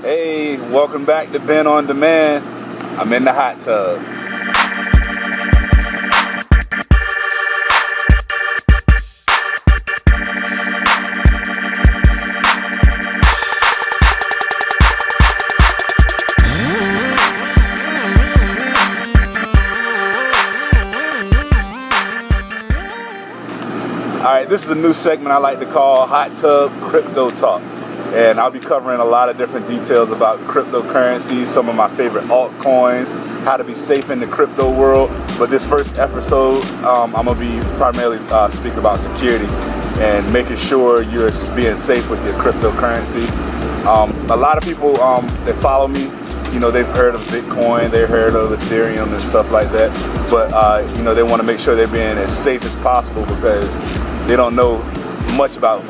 Hey, welcome back to Ben on Demand. I'm in the hot tub. Alright, this is a new segment I like to call Hot Tub Crypto Talk. And I'll be covering a lot of different details about cryptocurrencies, some of my favorite altcoins, how to be safe in the crypto world. But this first episode, I'm going to be primarily speaking about security and making sure you're being safe with your cryptocurrency. A lot of people that follow me, they've heard of Bitcoin, they've heard of Ethereum and stuff like that. But, they want to make sure they're being as safe as possible because they don't know much about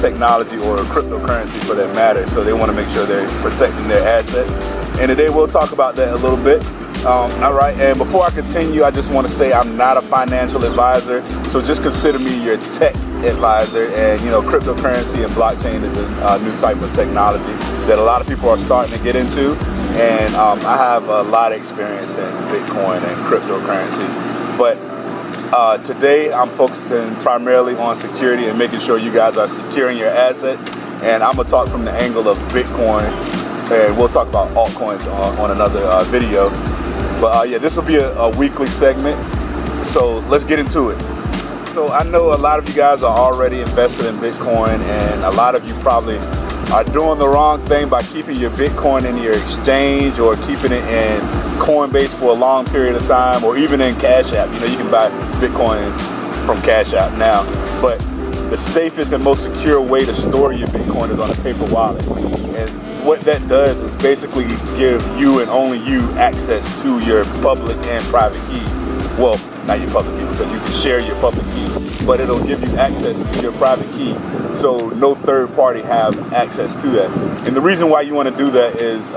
technology or cryptocurrency for that matter, so they want to make sure they're protecting their assets. And today we'll talk about that a little bit. All right, and before I continue, I just want to say I'm not a financial advisor, so just consider me your tech advisor. And cryptocurrency and blockchain is a new type of technology that a lot of people are starting to get into, and I have a lot of experience in Bitcoin and cryptocurrency, but today I'm focusing primarily on security and making sure you guys are securing your assets, and I'm gonna talk from the angle of Bitcoin, and we'll talk about altcoins on another video. But yeah, this will be a weekly segment, so let's get into it. So I know a lot of you guys are already invested in Bitcoin, and a lot of you probably are doing the wrong thing by keeping your Bitcoin in your exchange or keeping it in Coinbase for a long period of time, or even in Cash App. You can buy Bitcoin from Cash App now, but the safest and most secure way to store your Bitcoin is on a paper wallet. And what that does is basically give you and only you access to your public and private key. Well, not your public key, because you can share your public key, but it'll give you access to your private key, so no third party have access to that. And the reason why you want to do that is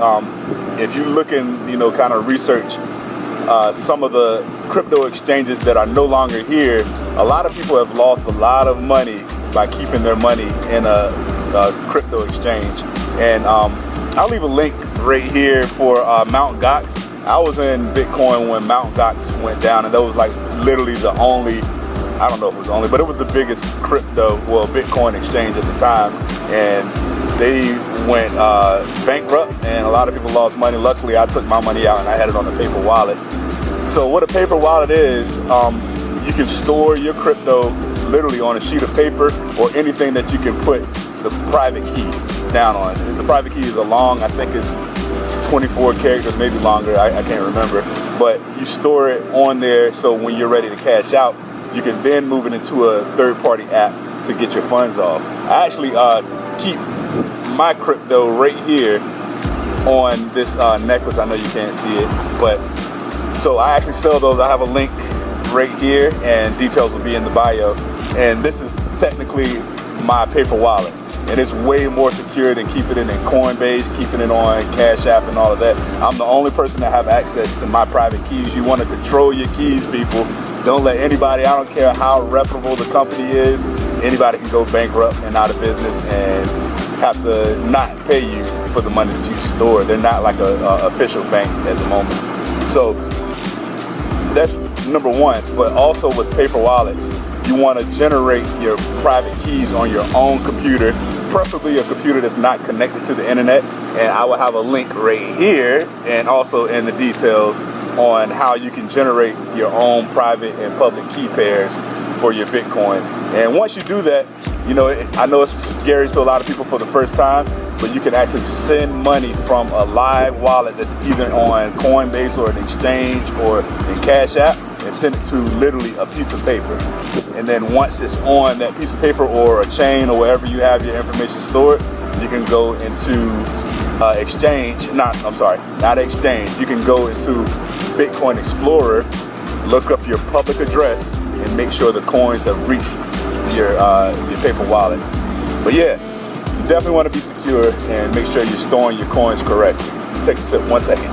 if you look and kind of research some of the crypto exchanges that are no longer here, a lot of people have lost a lot of money by keeping their money in a crypto exchange. And I'll leave a link right here for Mt. Gox. I was in Bitcoin when Mt. Gox went down, and that was like literally the only, I don't know if it was only, but it was the biggest Bitcoin exchange at the time, and they went bankrupt, and a lot of people lost money. Luckily, I took my money out and I had it on a paper wallet. So what a paper wallet is, you can store your crypto literally on a sheet of paper or anything that you can put the private key down on. The private key is I think it's 24 characters, maybe longer, I can't remember. But you store it on there, so when you're ready to cash out, you can then move it into a third-party app to get your funds off. I actually keep my crypto right here on this necklace. I know you can't see it, but so I actually sell those. I have a link right here, and details will be in the bio. And this is technically my paper wallet, and it's way more secure than keeping it in Coinbase, keeping it on Cash App and all of that. I'm the only person that have access to my private keys. You want to control your keys, people. Don't let anybody, I don't care how reputable the company is, anybody can go bankrupt and out of business and have to not pay you for the money that you store. They're not like a official bank at the moment. So that's number one. But also with paper wallets, you want to generate your private keys on your own computer, preferably a computer that's not connected to the internet. And I will have a link right here and also in the details on how you can generate your own private and public key pairs for your Bitcoin. And once you do that, I know it's scary to a lot of people for the first time, but you can actually send money from a live wallet that's either on Coinbase or an exchange or in Cash App, and send it to literally a piece of paper. And then once it's on that piece of paper or a chain or wherever you have your information stored, you can go into not exchange. You can go into Bitcoin Explorer, look up your public address, and make sure the coins have reached your paper wallet. But yeah, you definitely want to be secure and make sure you're storing your coins correctly. Take a sip, 1 second.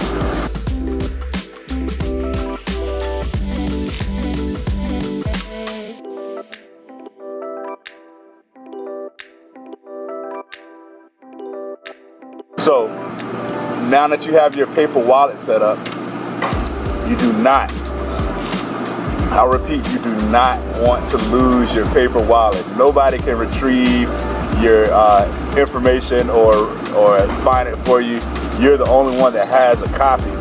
So now that you have your paper wallet set up, you do not, I'll repeat, you do not want to lose your paper wallet. Nobody can retrieve your information or find it for you. You're the only one that has a copy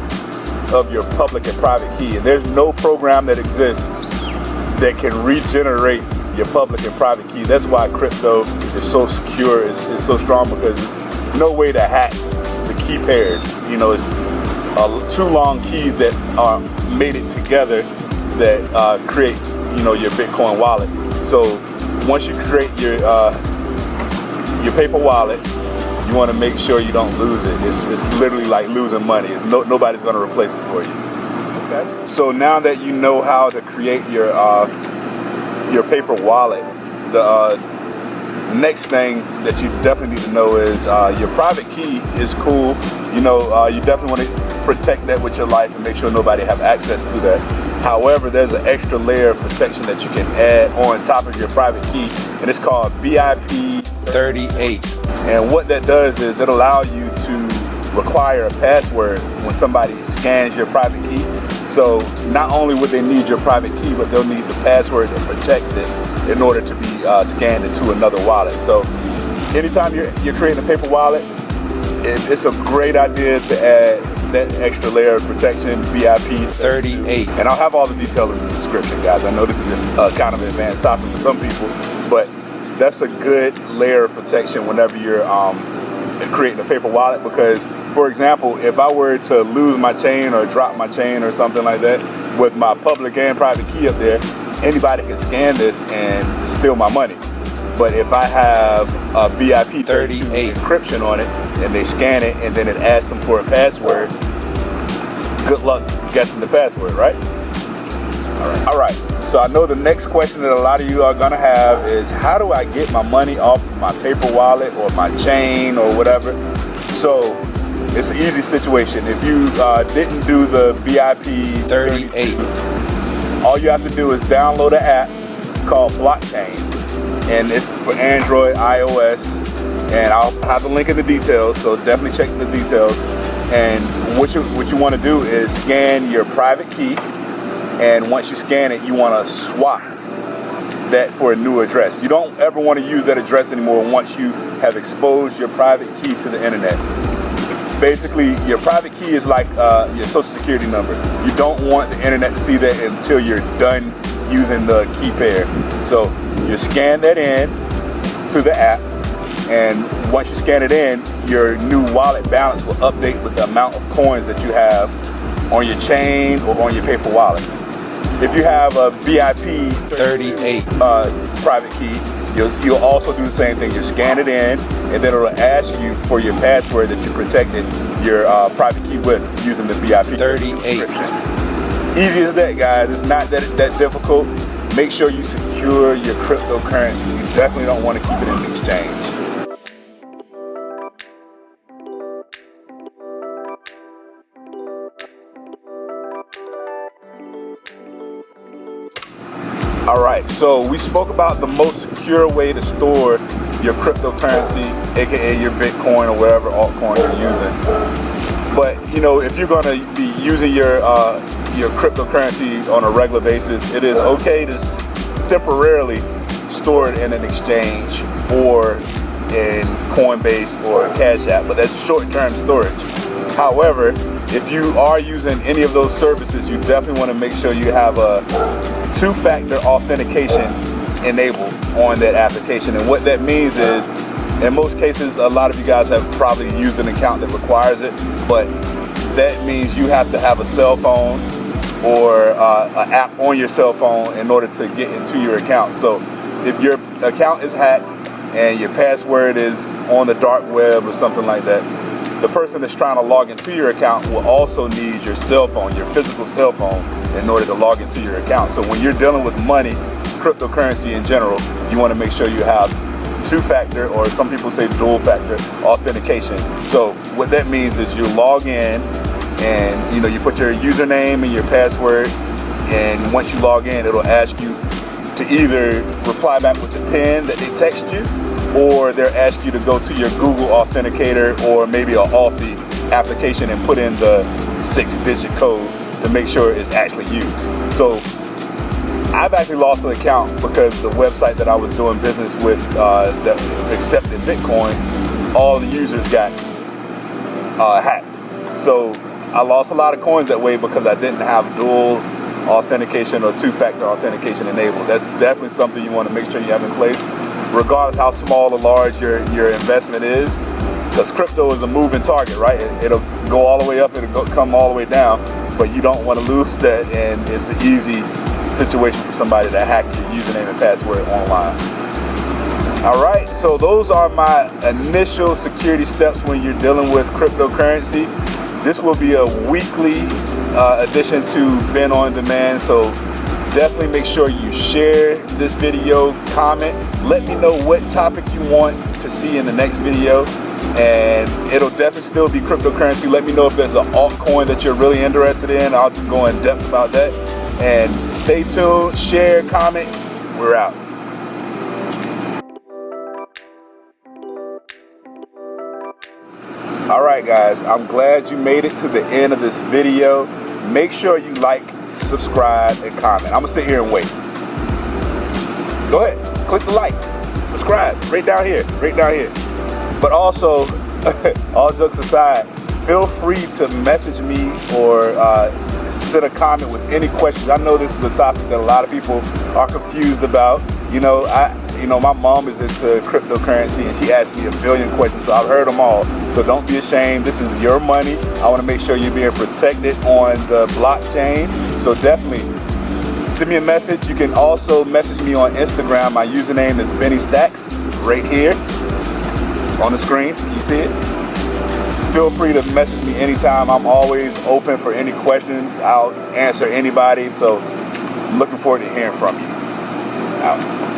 of your public and private key. And there's no program that exists that can regenerate your public and private key. That's why crypto is so secure, it's so strong, because there's no way to hack the key pairs. You know, it's two long keys that are mated together that create, you know, your Bitcoin wallet. So once you create your paper wallet, you want to make sure you don't lose it. It's literally like losing money. Nobody's going to replace it for you. Okay. So now that you know how to create your paper wallet, the next thing that you definitely need to know is your private key is cool. You know, you definitely want to protect that with your life and make sure nobody have access to that. However, there's an extra layer of protection that you can add on top of your private key, and it's called BIP 38. And what that does is it allows you to require a password when somebody scans your private key. So not only would they need your private key, but they'll need the password that protects it in order to be scanned into another wallet. So anytime you're creating a paper wallet, it's a great idea to add that extra layer of protection, BIP 38. And I'll have all the details in the description, guys. I know this is kind of an advanced topic for some people, but that's a good layer of protection whenever you're creating a paper wallet. Because, for example, if I were to lose my chain or drop my chain or something like that, with my public and private key up there, anybody can scan this and steal my money. But if I have a BIP 38 encryption on it and they scan it and then it asks them for a password, good luck guessing the password, right? All right. So I know the next question that a lot of you are gonna have is, how do I get my money off of my paper wallet or my chain or whatever? So it's an easy situation. If you didn't do the BIP 38, all you have to do is download an app called Blockchain, and it's for Android, iOS, and I'll have the link in the details, so definitely check the details. And what you want to do is scan your private key, and once you scan it, you want to swap that for a new address. You don't ever want to use that address anymore once you have exposed your private key to the internet. Basically, your private key is like your social security number. You don't want the internet to see that until you're done using the key pair. So you scan that in to the app, and once you scan it in, your new wallet balance will update with the amount of coins that you have on your chain or on your paper wallet. If you have a BIP 38 private key, you'll also do the same thing. You scan it in, and then it'll ask you for your password that you protected your private key with using the BIP 38 encryption. It's easy as that, guys. It's not that difficult. Make sure you secure your cryptocurrency. You definitely don't want to keep it in the exchange. All right, so we spoke about the most secure way to store your cryptocurrency, aka your Bitcoin or whatever altcoin you're using. But you know, if you're gonna be using your cryptocurrency on a regular basis, it is okay to temporarily store it in an exchange or in Coinbase or Cash App, but that's short-term storage. However, if you are using any of those services, you definitely want to make sure you have a two-factor authentication enabled on that application. And what that means is, in most cases, a lot of you guys have probably used an account that requires it, but that means you have to have a cell phone or an app on your cell phone in order to get into your account. So if your account is hacked and your password is on the dark web or something like that, the person that's trying to log into your account will also need your cell phone, your physical cell phone, in order to log into your account. So when you're dealing with money, cryptocurrency in general, you want to make sure you have two-factor, or some people say dual-factor authentication. So what that means is you log in, and you put your username and your password, and once you log in, it'll ask you to either reply back with the PIN that they text you, or they'll ask you to go to your Google Authenticator or maybe an Authy application and put in the 6-digit code to make sure it's actually you. So I've actually lost an account because the website that I was doing business with that accepted Bitcoin, all the users got hacked. So I lost a lot of coins that way because I didn't have dual authentication or two-factor authentication enabled. That's definitely something you want to make sure you have in place, regardless how small or large your investment is, because crypto is a moving target, right? It'll go all the way up, it'll come all the way down, but you don't want to lose that, and it's an easy situation for somebody to hack your username and password online. All right, so those are my initial security steps when you're dealing with cryptocurrency. This will be a weekly addition to Ben On Demand, so definitely make sure you share this video, comment, let me know what topic you want to see in the next video, and it'll definitely still be cryptocurrency. Let me know if there's an altcoin that you're really interested in. I'll go in depth about that. And stay tuned, share, comment. We're out. All right, guys, I'm glad you made it to the end of this video. Make sure you like, subscribe, and comment. I'm gonna sit here and wait. Go ahead, click the like, subscribe, right down here. But also, all jokes aside, feel free to message me or send a comment with any questions. I know this is a topic that a lot of people are confused about. My mom is into cryptocurrency and she asked me a billion questions, so I've heard them all. So don't be ashamed. This is your money. I want to make sure you're being protected on the blockchain. So definitely send me a message. You can also message me on Instagram. My username is Benny Stacks, right here on the screen. You see it? Feel free to message me anytime. I'm always open for any questions. I'll answer anybody. So I'm looking forward to hearing from you. Out.